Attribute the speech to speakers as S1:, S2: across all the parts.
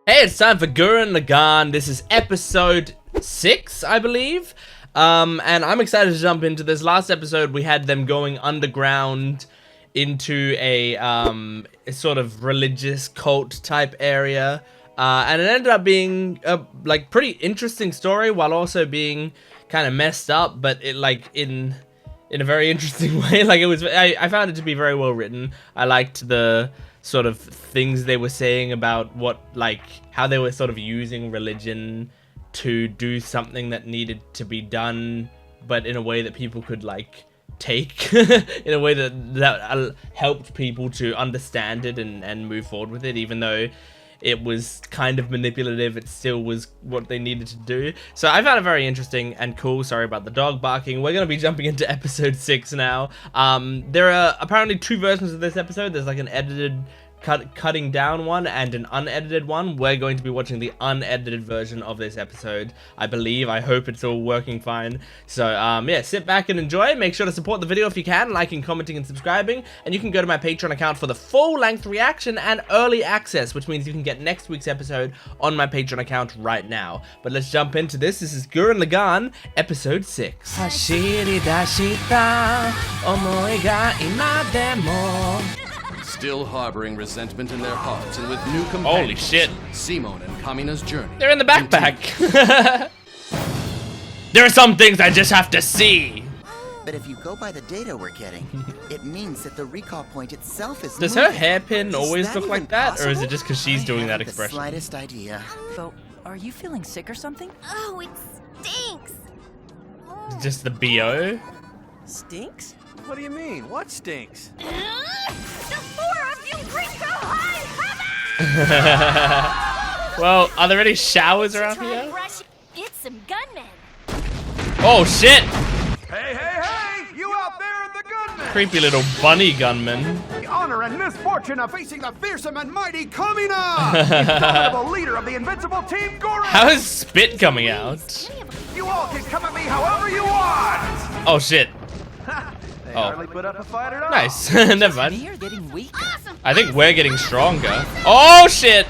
S1: Hey, it's time for Gurren Lagann. This is episode 6, I believe. And I'm excited to jump into this. Last episode, we had them going underground into a sort of religious cult type area. And it ended up being a pretty interesting story while also being kind of messed up, but it in a very interesting way. I found it to be very well written. I liked the sort of things they were saying about how they were sort of using religion to do something that needed to be done, but in a way that people could take in a way that helped people to understand it and move forward with it, even though it was kind of manipulative. It still was what they needed to do. So I found it very interesting and cool. Sorry about the dog barking. We're going to be jumping into episode 6 now. There are apparently 2 versions of this episode. There's an edited cutting down one and an unedited one. We're going to be watching the unedited version of this episode, I believe. I hope it's all working fine. So yeah, sit back and enjoy. Make sure to support the video if you can, liking, commenting, and subscribing. And you can go to my Patreon account for the full-length reaction and early access, which means you can get next week's episode on my Patreon account right now. But let's jump into this. This is Gurren Lagann, episode 6.
S2: Still harboring resentment in their hearts and with new companions.
S1: Holy shit.
S2: Simon and Kamina's journey.
S1: They're in the backpack. There are some things I just have to see.
S3: But if you go by the data we're getting, it means that the recall point itself is
S1: Does
S3: moving.
S1: her hairpin always look like that? Or is it just because she's doing that
S3: The
S1: expression?
S3: slightest idea.
S4: So, are you feeling sick or something?
S5: Oh, it stinks.
S1: Just the BO?
S4: Stinks?
S6: What do you mean? What stinks?
S5: The 4 of you bring to high heaven!
S1: Well, are there any showers around
S5: Try
S1: here?
S5: brush- Get some gunmen.
S1: Oh shit!
S6: Hey, hey, hey! You out there in the gunman!
S1: Creepy little bunny gunman.
S6: The honor and misfortune of facing the fearsome and mighty Kamina! Indomitable leader of the invincible team Gurren!
S1: How is spit coming out?
S6: You all can come at me however you want!
S1: Oh shit.
S6: They
S1: Oh.
S6: hardly put up a fight at all.
S1: Nice. Never mind.
S4: You're getting weaker.
S5: Awesome.
S1: I think we're getting stronger. Oh shit!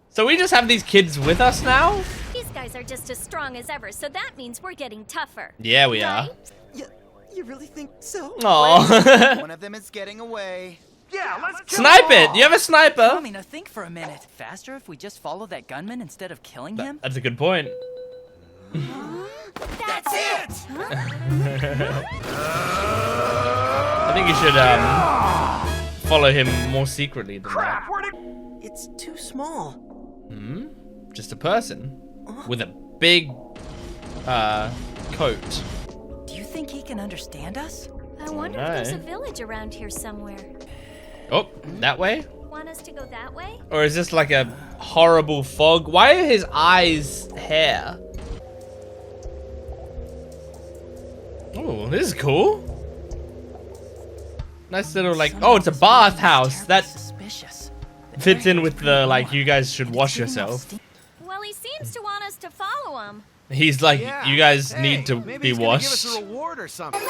S1: So we just have these kids with us now?
S5: These guys are just as strong as ever, so that means we're getting tougher.
S1: Yeah, we are.
S3: You really think so?
S1: Aww.
S3: One of them is getting away.
S6: Yeah, let's kill
S1: Snipe
S6: them
S1: it!
S6: all.
S1: You have a sniper?
S4: Kamina, think for a minute. Faster if we just follow that gunman instead of killing him?
S1: That's a good point.
S5: That's it!
S1: I think you should follow him more secretly than that.
S6: Crap, where'd it...
S4: It's too small.
S1: Just a person with a big coat.
S4: Do you think he can understand us?
S5: I wonder if there's a village around here somewhere.
S1: Oh, that way?
S5: Want us to go that way?
S1: Or is this like a horrible fog? Why are his eyes hair? Oh, this is cool. Nice little oh, it's a bathhouse. That
S4: Suspicious.
S1: fits in with the you guys should wash yourself.
S5: Well, he seems to want us to follow him.
S1: He's like,
S6: Yeah.
S1: you guys
S6: Hey,
S1: need to
S6: maybe
S1: be
S6: he's gonna give us
S1: washed.
S6: a reward or something.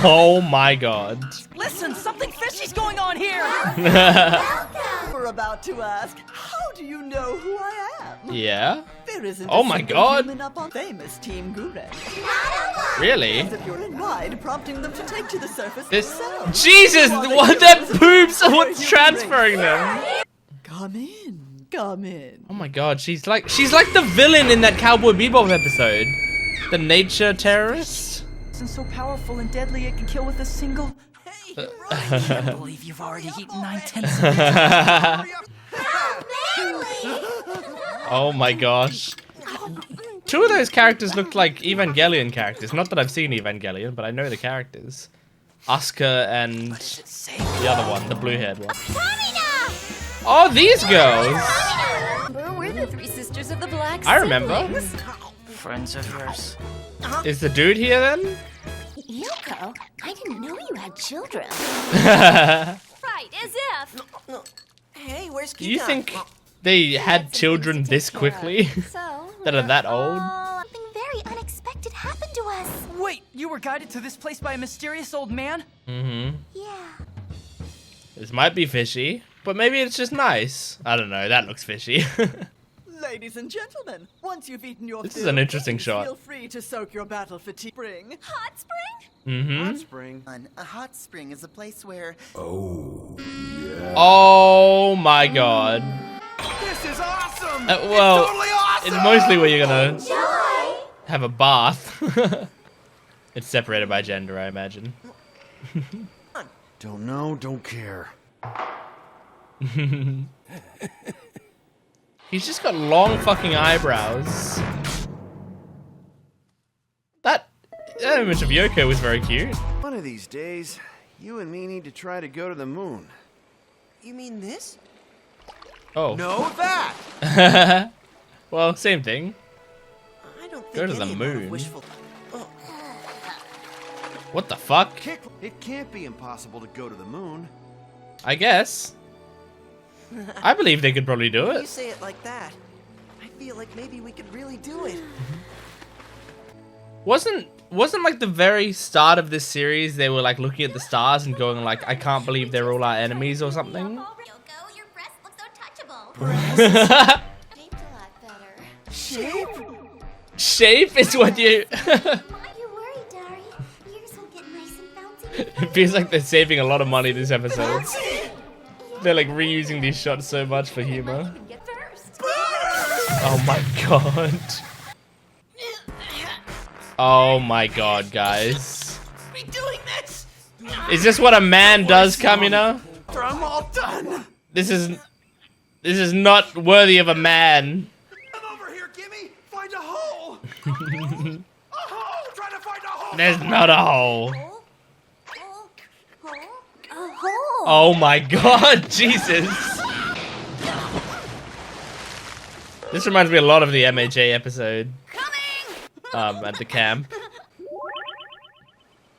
S1: Oh my god.
S4: Listen, something fishy's going on here!
S7: We're about to ask, how do you know who I am?
S1: Yeah?
S7: There isn't
S1: Oh
S7: a
S1: my
S7: single
S1: God.
S7: human up on famous Team Gurren.
S1: Really?
S7: As if you're in wide, prompting them to take to the surface
S1: This
S7: themselves.
S1: Jesus, what their poops are what's transferring them.
S7: Come in, come in.
S1: Oh my god, she's like the villain in that Cowboy Bebop episode. The nature terrorist.
S4: Isn't so powerful and deadly it can kill with a single... Hey, I can't believe you've already eaten 9/10 of it.
S1: Oh my gosh. 2 of those characters looked like Evangelion characters. Not that I've seen Evangelion, but I know the characters. Asuka and the other one, the blue-haired one.
S5: Kamina!
S1: Oh, these girls!
S5: We're the 3 sisters of the Black
S1: I remember.
S5: siblings.
S4: Friends of yours.
S1: Is the dude here then?
S5: Yoko, I didn't know you had children. Right, as if.
S7: Hey, where's
S1: Do you think they had children this quickly?
S5: So,
S1: That are that old?
S5: something very unexpected happened to us.
S4: Wait, you were guided to this place by a mysterious old man?
S1: Mm-hmm.
S5: Yeah.
S1: This might be fishy. But maybe it's just nice. I don't know. That looks fishy.
S7: Ladies and gentlemen, once you've eaten your
S1: This is
S7: fill,
S1: an interesting
S7: please
S1: shot.
S7: Feel free to soak your battle fatigue. Spring.
S5: Hot spring?
S1: Mm-hmm.
S6: Spring.
S3: A hot spring is a place where
S1: Oh my god.
S6: This is awesome!
S1: Well,
S6: it's totally awesome!
S1: it's mostly where you're gonna
S5: Joy!
S1: have a bath. It's separated by gender, I imagine.
S6: Don't know, don't care.
S1: He's just got long fucking eyebrows. That image of Yoko was very cute.
S6: One of these days, you and me need to try to go to the moon.
S7: You mean this?
S1: Oh.
S6: Know that!
S1: Well, same thing.
S7: I don't think
S1: Go to the
S7: any amount of
S1: moon.
S7: wishful. Oh,
S1: What the fuck?
S6: It can't be impossible to go to the moon.
S1: I guess. I believe they could probably do
S7: you
S1: it.
S7: say it like that. I feel like maybe we could really do it.
S1: Wasn't like the very start of this series they were like looking at the stars and going like, I can't believe they're all our enemies or something?
S5: Yoko, your breasts look so touchable. Shaped a lot better.
S7: Shape?
S1: Shape is what you...
S5: Why you worry, Dari? Yours will get nice and bouncy.
S1: It feels like they're saving a lot of money this episode. They're like reusing these shots so much for humor.
S5: Get first.
S1: Oh my god. Oh my god, guys.
S7: Be doing this!
S1: Is this what a man does, Kamina?
S6: After I'm all done!
S1: This is not worthy of a man.
S6: Come over here, Gimme! Find a hole! A hole! Try to find a hole!
S1: There's not a hole.
S5: A hole.
S1: Oh my god, Jesus. This reminds me a lot of the MHA episode. At the camp.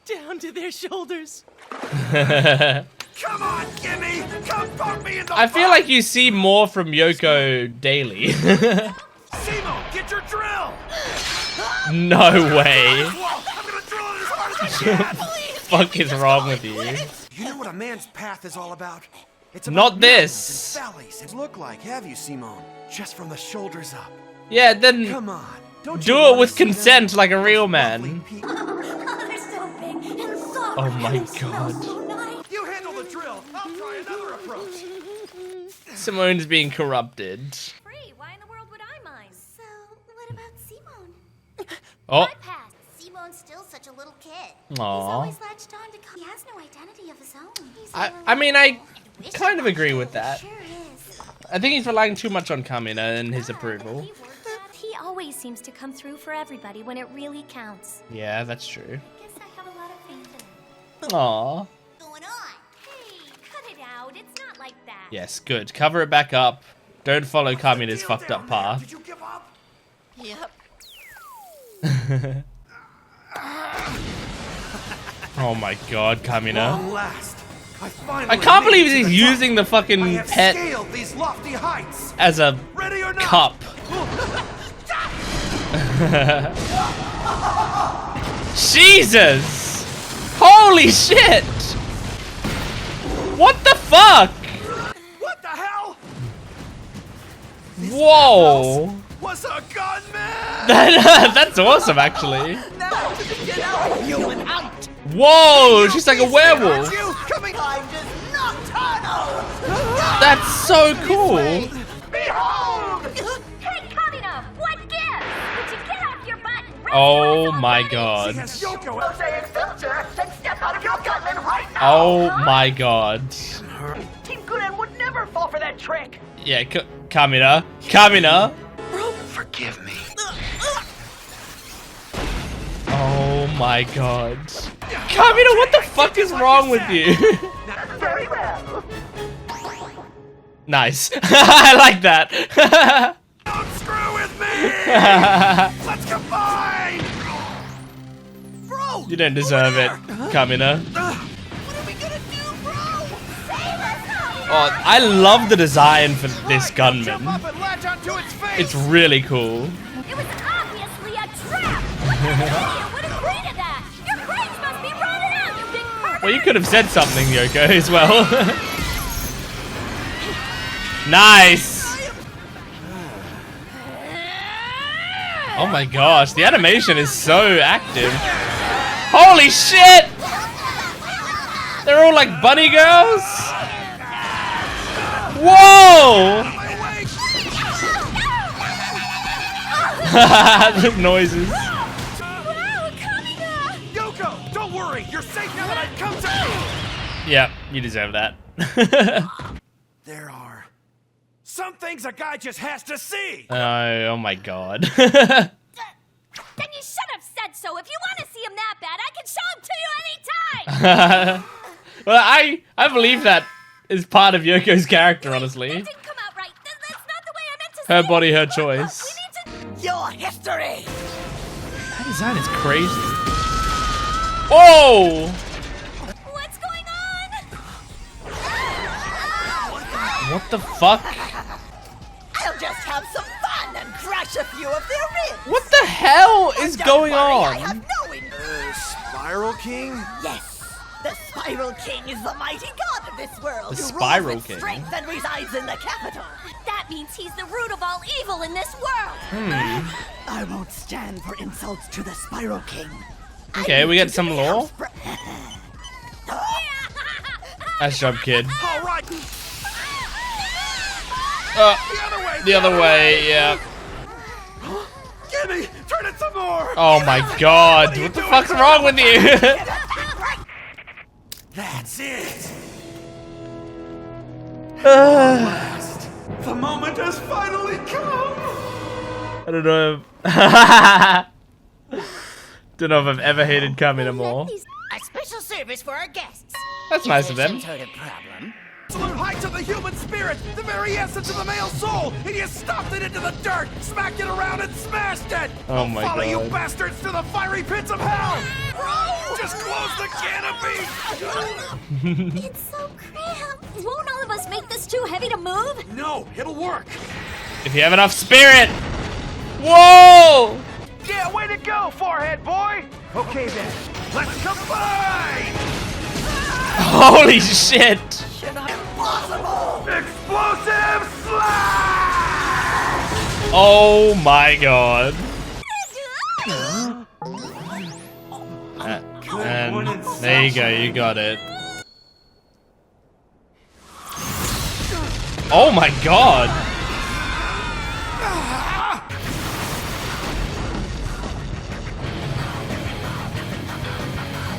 S7: Down to their shoulders.
S6: Come on, Gimme! Come poke me in the
S1: I feel like you see more from Yoko daily.
S6: Simo, get your drill!
S1: No way.
S6: Whoa, I'm gonna drill it as hard as I can!
S1: Fuck is wrong with you?
S6: You know what a man's path is all about? It's
S1: Not
S6: about
S1: this.
S6: mountains and valleys. It look like, have you, Simone? Just from the shoulders up.
S1: Yeah, then
S6: Come on. Don't
S1: do
S6: you
S1: it
S6: wanna
S1: with
S6: see them?
S1: consent like a real
S6: Those lovely
S1: man.
S6: peaks?
S5: They're so big and soft.
S1: Oh my
S5: and they smell
S1: God.
S5: so nice.
S6: You handle the drill. I'll try another approach.
S1: Simone's being corrupted.
S5: Free. Why in the world would I mind? So, what about Simone?
S1: Oh,
S5: My past. Simone's still such a little kid. He's
S1: aw.
S5: always latched on to. He has no identity of his own. He's
S1: I mean, I
S5: Wish
S1: kind of
S5: he
S1: agree
S5: was.
S1: with that.
S5: Sure is.
S1: I think he's relying too much on Kamina and his approval.
S5: He always seems to come through for everybody when it really counts.
S1: Yeah, that's true.
S5: Guess I have a lot of faith in him.
S1: Aw.
S5: Going on? Hey, cut it out. It's not like that.
S1: Yes, good. Cover it back up. Don't follow Kamina's
S6: Deal
S1: fucked up
S6: down there.
S1: path.
S6: Did you give up?
S7: Yep.
S1: Oh my god, Kamina.
S6: Long last.
S1: I can't believe
S6: made it
S1: he's
S6: to the top.
S1: using the
S6: I
S1: fucking
S6: have
S1: pet
S6: scaled these lofty heights.
S1: as a
S6: Ready or not?
S1: cup. Jesus! Holy shit! What the fuck?
S6: What the hell?
S1: Whoa!
S6: Was a gunman?
S1: That's awesome, actually.
S7: Now to the get out, human out!
S1: Whoa, she's like a werewolf.
S6: Aren't you coming?
S7: I'm just nocturnal!
S1: That's so cool.
S6: Behold!
S5: Hey, Kamina! What gives? Would you get off your butt and rest
S1: Oh
S5: yours
S1: my
S5: already?
S1: god.
S6: He has Yoko.
S7: Say acceptor and step out of your gunman right now!
S1: Oh my god.
S7: Team Gurren would never fall for that trick!
S1: Yeah, Kamina. Kamina.
S6: Forgive me.
S1: Oh my god. Kamina, what the fuck is wrong with you?
S7: Very well.
S1: Nice. I like that.
S6: Don't screw with me! Let's combine! Bro!
S1: You don't deserve it, Kamina.
S7: What are we gonna do, bro?
S1: Oh, I love the design for this
S6: Jump
S1: gunman.
S6: up and latch onto its face!
S1: It's really cool.
S5: It was obviously a trap! What kind of idiot would agree to that? Your brains must be rotted out, you big pervert!
S1: Well, you could have said something, Yoko, as well. Nice. Oh my gosh, the animation is so active. Holy shit! They're all like bunny girls? Whoa! The noises.
S6: Yoko, don't worry. You're safe now that I've come to you.
S1: Yep, you deserve that.
S6: There are some things a guy just has to see.
S1: Oh my god.
S5: Then you should have said so. If you want to see him that bad, I can show him to you anytime.
S1: Well, I believe that is part of Yoko's character, honestly.
S5: That didn't come out right. That's not the way I meant to
S1: Her
S5: say
S1: body,
S5: it.
S1: her
S5: Look,
S1: choice.
S5: we need to...
S7: Your history!
S1: That design is crazy. Whoa!
S5: What's going on?
S1: What the fuck?
S7: I'll just have some fun and crash a few of their ribs!
S1: What the hell is
S7: Don't
S1: going
S7: worry, I
S1: on?
S7: have no
S6: Spiral King?
S7: Yes! The Spiral King is the mighty god of this world
S1: The
S7: who
S1: Spiral
S7: rules with
S1: King?
S7: strength and resides in the capital.
S5: That means he's the root of all evil in this world.
S7: I won't stand for insults to the Spiral King.
S1: Okay, we get some lore. Nice job, kid.
S6: All right.
S1: The other way, yeah.
S6: Gimme! Turn it some more!
S1: Oh my god, what the fuck's wrong with you?
S6: That's it! The moment has finally come!
S1: I don't know. Don't know if I've ever hated kamina more.
S7: A special service for our guests.
S1: That's nice of them.
S7: Sort of problem.
S6: Absolute heights of the human spirit, the very essence of the male soul, and you stuffed it into the dirt, smacked it around, and smashed it!
S1: Oh my
S6: Follow you
S1: God.
S6: bastards to the fiery pits of hell! Bro! Just close the canopy!
S5: It's so cramped. Won't all of us make this too heavy to move?
S6: No, it'll work!
S1: If you have enough spirit. Whoa!
S6: Yeah, way to go, forehead boy! Okay then, let's combine!
S1: Holy shit!
S6: Impossible! Explosive slash!
S1: Oh my god. And there you go, you got it. Oh my god!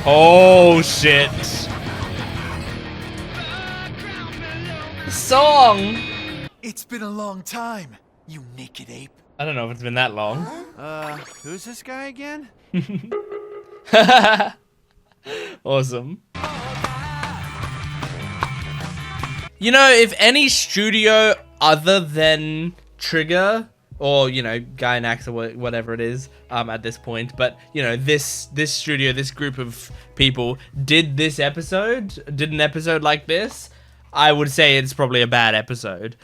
S1: Oh shit! Song!
S6: It's been a long time, you naked ape.
S1: I don't know if it's been that long.
S6: Who's this guy again?
S1: Awesome. You know, if any studio other than Trigger, or, you know, Gainax or whatever it is at this point, but, you know, this studio, this group of people did an episode like this, I would say it's probably a bad episode.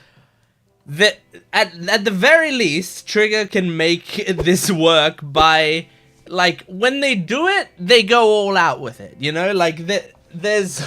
S1: At the very least, Trigger can make this work by, like, when they do it, they go all out with it, you know? Like, there's...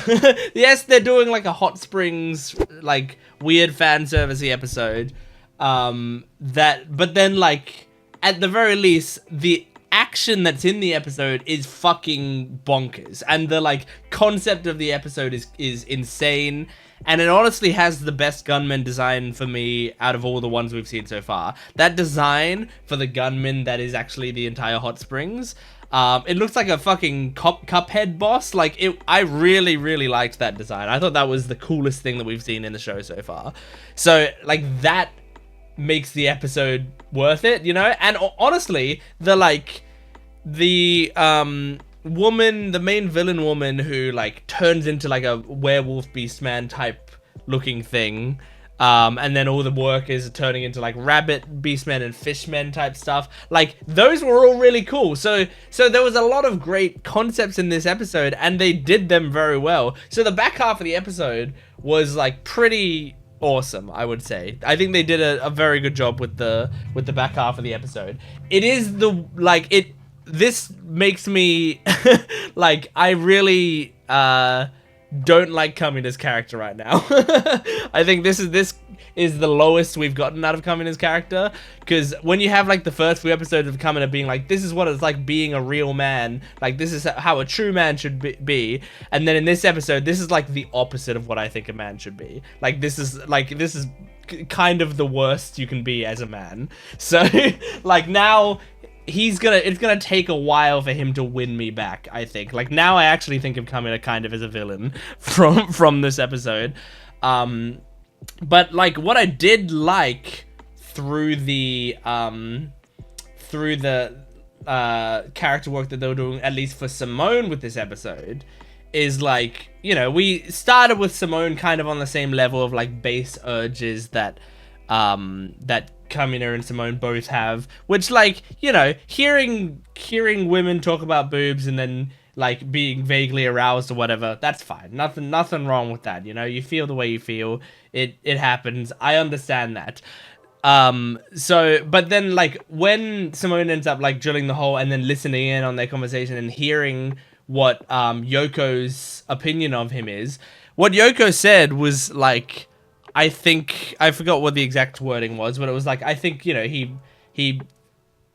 S1: yes, they're doing, like, a Hot Springs, like, weird fan servicey episode, but then, like, at the very least, the action that's in the episode is fucking bonkers, and the, like, concept of the episode is insane. And it honestly has the best gunman design for me out of all the ones we've seen so far. That design for the gunman that is actually the entire Hot Springs, it looks like a fucking Cuphead boss. Like, I really, really liked that design. I thought that was the coolest thing that we've seen in the show so far. So, like, that makes the episode worth it, you know? And honestly, the woman, the main villain woman who, like, turns into, like, a werewolf beastman type looking thing, and then all the workers are turning into, like, rabbit beastmen and fishmen type stuff, like, those were all really cool. So there was a lot of great concepts in this episode, and they did them very well. So the back half of the episode was, like, pretty awesome, I would say. I think they did a very good job with the back half of the episode. It is this makes me like, I really don't like Kamina's character right now. I think this is the lowest we've gotten out of Kamina's character, because when you have like the first few episodes of Kamina being like, this is what it's like being a real man, like this is how a true man should be, and then in this episode this is like the opposite of what I think a man should be. Like this is kind of the worst you can be as a man. So like now it's gonna take a while for him to win me back, I think. Like now I actually think of Kamina kind of as a villain from this episode. But like what I did like through the character work that they were doing, at least for Simone with this episode, is like, you know, we started with Simone kind of on the same level of like base urges that Kamina and Simone both have, which, like, you know, hearing women talk about boobs and then like being vaguely aroused or whatever, that's fine. Nothing wrong with that. You know, you feel the way you feel. It happens. I understand that. So, but then like when Simone ends up like drilling the hole and then listening in on their conversation and hearing what Yoko's opinion of him is, what Yoko said was like, I think, I forgot what the exact wording was, but it was like, I think, you know, he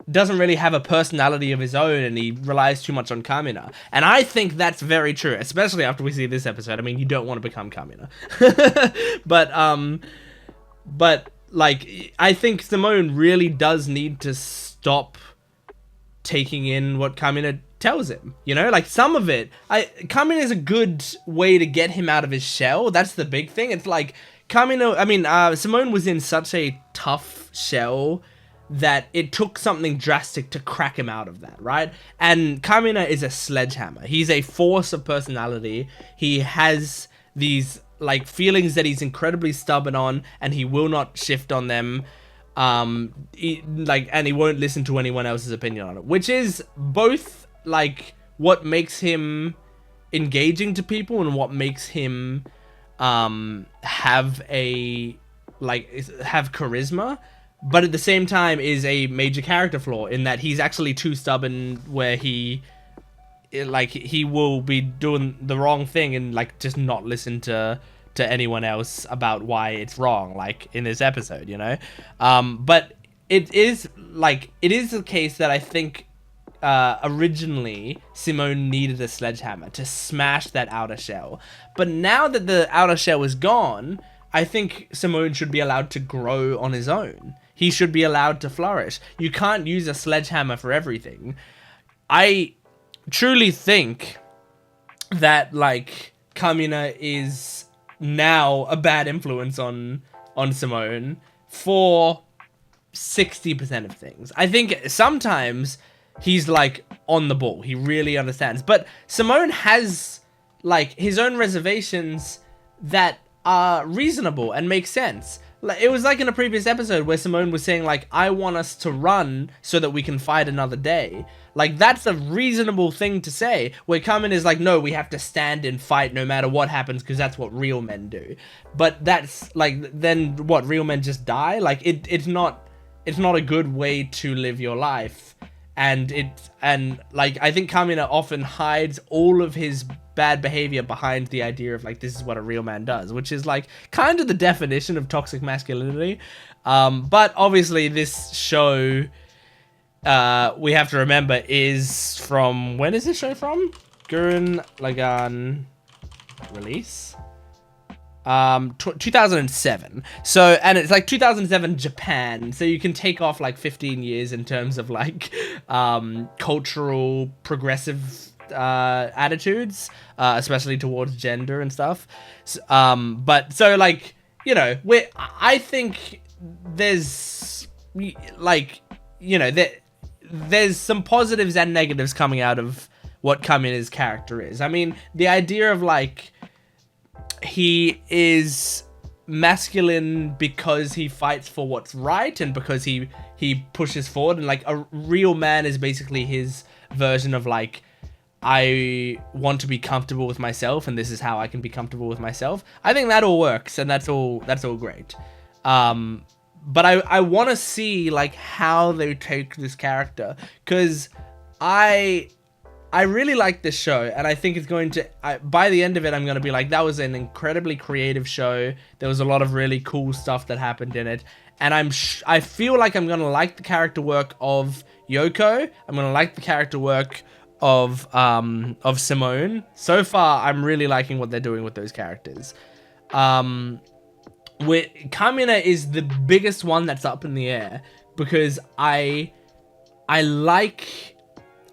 S1: doesn't really have a personality of his own and he relies too much on Kamina. And I think that's very true, especially after we see this episode. I mean, you don't want to become Kamina. but like, I think Simone really does need to stop taking in what Kamina tells him, you know, like some of it, Kamina is a good way to get him out of his shell. That's the big thing. It's like, Simone was in such a tough shell that it took something drastic to crack him out of that, right? And Kamina is a sledgehammer. He's a force of personality. He has these like feelings that he's incredibly stubborn on, and he will not shift on them. And he won't listen to anyone else's opinion on it, which is both like what makes him engaging to people and what makes him have charisma, but at the same time is a major character flaw in that he's actually too stubborn, where he will be doing the wrong thing and like just not listen to anyone else about why it's wrong, like in this episode, you know. But it is the case that I think originally Simone needed a sledgehammer to smash that outer shell, but now that the outer shell is gone, I think Simone should be allowed to grow on his own. He should be allowed to flourish. You can't use a sledgehammer for everything. I truly think that like Kamina is now a bad influence on Simone for 60% of things. I think sometimes he's like on the ball. He really understands. But Simone has like his own reservations that are reasonable and make sense. Like, it was like in a previous episode where Simone was saying like, I want us to run so that we can fight another day. Like, that's a reasonable thing to say. Where Kamina is like, no, we have to stand and fight no matter what happens because that's what real men do. But that's like, then what, real men just die? Like, it's not a good way to live your life. And like, I think Kamina often hides all of his bad behavior behind the idea of like, this is what a real man does, which is like kind of the definition of toxic masculinity. But obviously this show, we have to remember, is from, when is this show from? Gurren Lagann release? 2007. So, and it's like 2007 Japan, so you can take off like 15 years in terms of like cultural progressive attitudes, especially towards gender and stuff. But so like, you know, I think there's like, you know, there's some positives and negatives coming out of what Kamina's character is. I mean, the idea of like, he is masculine because he fights for what's right and because he pushes forward, and like a real man is basically his version of like, I want to be comfortable with myself and this is how I can be comfortable with myself. I think that all works and that's all great. But I want to see like how they take this character, because I I really like this show, and I think it's going to, by the end of it, I'm going to be like, that was an incredibly creative show. There was a lot of really cool stuff that happened in it, and I feel like I'm going to like the character work of Yoko. I'm going to like the character work of Simone. So far, I'm really liking what they're doing with those characters. Kamina is the biggest one that's up in the air, because I like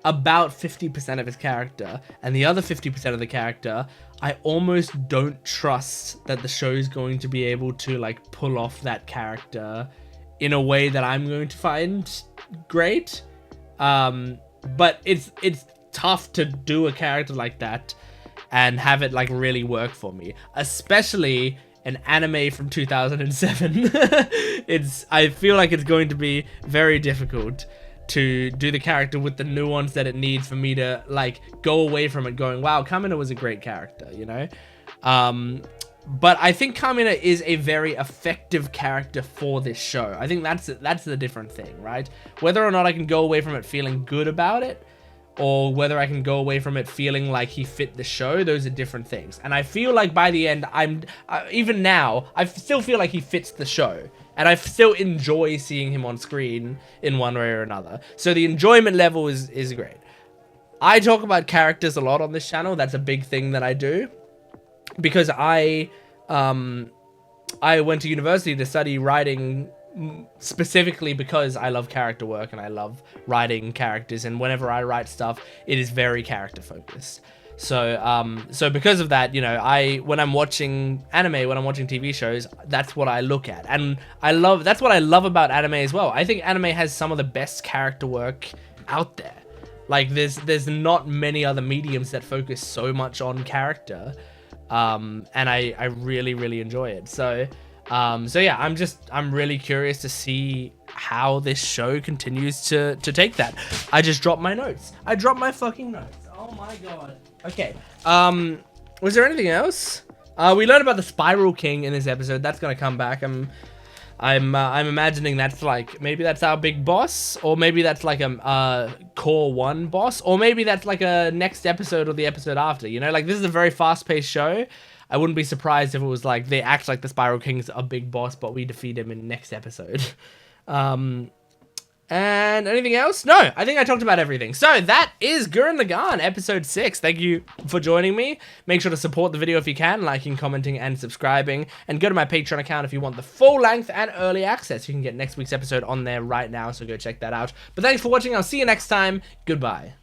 S1: about 50% of his character, and the other 50% of the character, I almost don't trust that the show's going to be able to like pull off that character in a way that I'm going to find great. But it's tough to do a character like that and have it like really work for me, especially an anime from 2007. I feel like it's going to be very difficult to do the character with the nuance that it needs for me to like go away from it going, wow, Kamina was a great character, you know? But I think Kamina is a very effective character for this show. I think that's the different thing, right? Whether or not I can go away from it feeling good about it, or whether I can go away from it feeling like he fit the show, those are different things. And I feel like by the end, even now, I still feel like he fits the show. And I still enjoy seeing him on screen in one way or another. So the enjoyment level is great. I talk about characters a lot on this channel. That's a big thing that I do. Because I went to university to study writing specifically because I love character work and I love writing characters. And whenever I write stuff, it is very character focused. So because of that, you know, when I'm watching anime, when I'm watching TV shows, that's what I look at. And that's what I love about anime as well. I think anime has some of the best character work out there. Like there's not many other mediums that focus so much on character. And I really, really enjoy it. So yeah, I'm really curious to see how this show continues to take that. I just dropped my notes. I dropped my fucking notes. Oh my god. Okay. Was there anything else? We learned about the Spiral King in this episode. That's gonna come back. I'm imagining that's like, maybe that's our big boss, or maybe that's like a core 1 boss, or maybe that's like a next episode or the episode after. You know, like this is a very fast-paced show. I wouldn't be surprised if it was like they act like the Spiral King's a big boss, but we defeat him in next episode. And anything else? No, I think I talked about everything. So that is Gurren Lagann, episode 6. Thank you for joining me. Make sure to support the video if you can, liking, commenting, and subscribing. And go to my Patreon account if you want the full length and early access. You can get next week's episode on there right now, so go check that out. But thanks for watching. I'll see you next time. Goodbye.